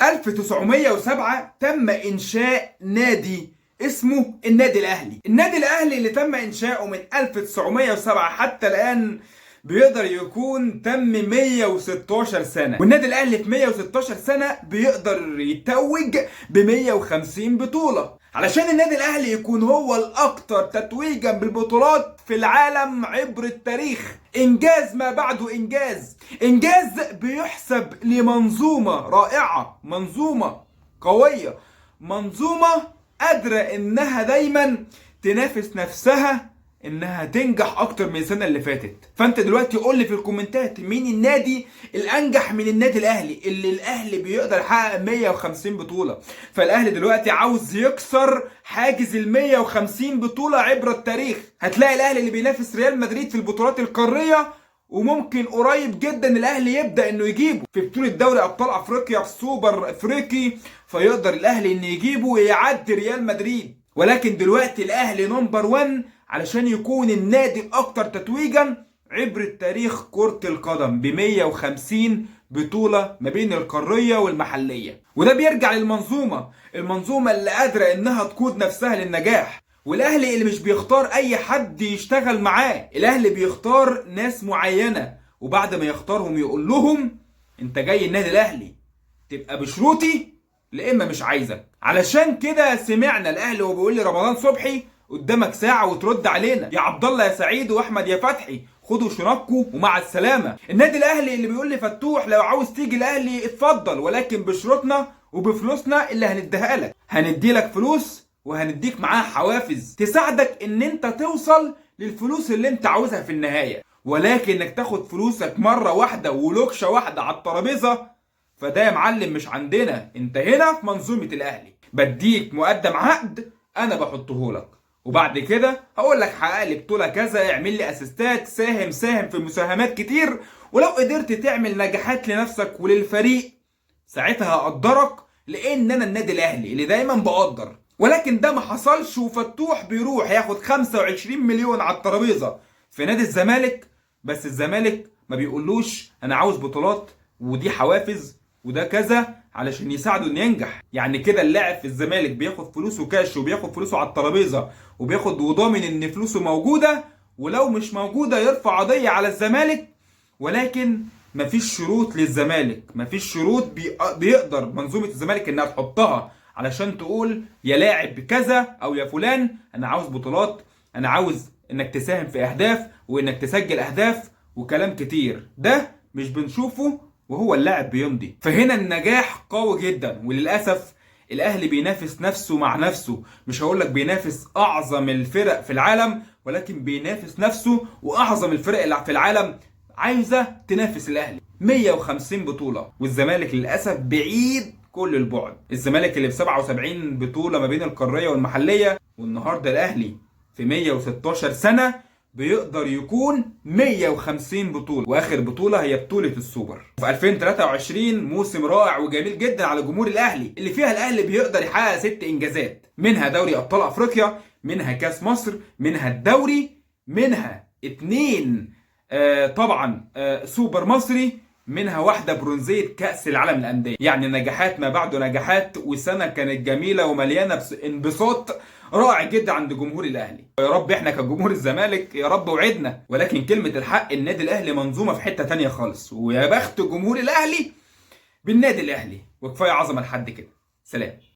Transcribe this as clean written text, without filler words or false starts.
1907 تم إنشاء نادي اسمه النادي الأهلي. النادي الأهلي اللي تم إنشاؤه من 1907 حتى الآن بيقدر يكون تم 116 سنة، والنادي الأهلي في 116 سنة بيقدر يتوج ب 150 بطولة. علشان النادي الأهلي يكون هو الأكثر تتويجا بالبطولات في العالم عبر التاريخ، إنجاز ما بعده إنجاز، إنجاز بيحسب لمنظومة رائعة، منظومة قوية، منظومة قادرة إنها دايما تنافس نفسها انها تنجح اكتر من السنه اللي فاتت. فانت دلوقتي قول لي في الكومنتات مين النادي الانجح من النادي الاهلي، اللي الاهلي بيقدر يحقق 150 بطوله. فالاهلي دلوقتي عاوز يكسر حاجز ال 150 بطوله عبر التاريخ. هتلاقي الاهلي اللي بينافس ريال مدريد في البطولات القاريه، وممكن قريب جدا الاهلي يبدا انه يجيبه في بطوله دوري ابطال افريقيا، في سوبر افريقي، فيقدر الاهلي انه يجيبه ويعدي ريال مدريد. ولكن دلوقتي الاهلي نمبر 1 علشان يكون النادي الاكثر تتويجا عبر التاريخ كرة القدم ب 150 بطولة ما بين القارية والمحلية. وده بيرجع للمنظومة، المنظومة اللي قادرة انها تقود نفسها للنجاح. والاهلي اللي مش بيختار اي حد يشتغل معاه، الاهلي بيختار ناس معينة، وبعد ما يختارهم يقول لهم انت جاي النادي الاهلي تبقى بشروطي لا اما مش عايزك. علشان كده سمعنا الاهلي وهو بيقول لي رمضان صبحي قدامك ساعة وترد علينا، يا عبد الله يا سعيد واحمد يا فتحي خدوا شنطكم ومع السلامة. النادي الاهلي اللي بيقول لي فتوح لو عاوز تيجي الاهلي اتفضل، ولكن بشروطنا وبفلوسنا اللي هنديها لك. هندي لك فلوس وهنديك معاها حوافز تساعدك ان انت توصل للفلوس اللي انت عاوزها في النهاية. ولكن انك تاخد فلوسك مرة واحدة ولوكشة واحدة على الترابيزة، فده يا معلم مش عندنا. انت هنا في منظومة الاهلي بديك مقدم عقد انا بحطه لك، وبعد كده هقول لك حقق لي بطوله كذا، اعمل لي اسيستات، ساهم في مساهمات كتير، ولو قدرت تعمل نجاحات لنفسك وللفريق ساعتها هقدرك، لان انا النادي الاهلي اللي دايما بقدر. ولكن ده ما حصلش، وفتوح بيروح ياخد 25 مليون على الترابيزه في نادي الزمالك، بس الزمالك ما بيقولوش انا عاوز بطولات ودي حوافز وده كذا علشان يساعده انه ينجح. يعني كده اللاعب في الزمالك بياخد فلوسه كاش وبياخد فلوسه على الترابيزه وبياخد وضامن ان فلوسه موجوده، ولو مش موجوده يرفع قضيه على الزمالك. ولكن مفيش شروط للزمالك، مفيش شروط بيقدر منظومه الزمالك انها تحطها علشان تقول يا لاعب كذا او يا فلان انا عاوز بطولات، انا عاوز انك تساهم في اهداف وانك تسجل اهداف وكلام كتير. ده مش بنشوفه وهو اللاعب بيمضي. فهنا النجاح قوي جدا، وللاسف الاهلي بينافس نفسه مع نفسه. مش هقولك بينافس اعظم الفرق في العالم، ولكن بينافس نفسه، واعظم الفرق اللي في العالم عايزه تنافس الاهلي. 150 بطوله، والزمالك للاسف بعيد كل البعد. الزمالك اللي ب 77 بطوله ما بين القاريه والمحليه، والنهارده الاهلي في 116 سنه بيقدر يكون 150 بطولة، واخر بطولة هي بطولة السوبر في 2023. موسم رائع وجميل جدا على جمهور الاهلي، اللي فيها الاهلي بيقدر يحقق 6 انجازات، منها دوري ابطال افريقيا، منها كاس مصر، منها الدوري، منها 2 طبعا سوبر مصري، منها واحدة برونزية كأس العالم للأندية. يعني نجاحات ما بعد نجاحات، وسنة كانت جميلة ومليانة انبساط رائع جدا عند جمهور الاهلي. يا رب احنا كجمهور الزمالك يا رب وعدنا، ولكن كلمة الحق النادي الاهلي منظومة في حتة تانية خالص، ويا بخت جمهور الاهلي بالنادي الاهلي. وكفاية عظمة لحد كده. سلام.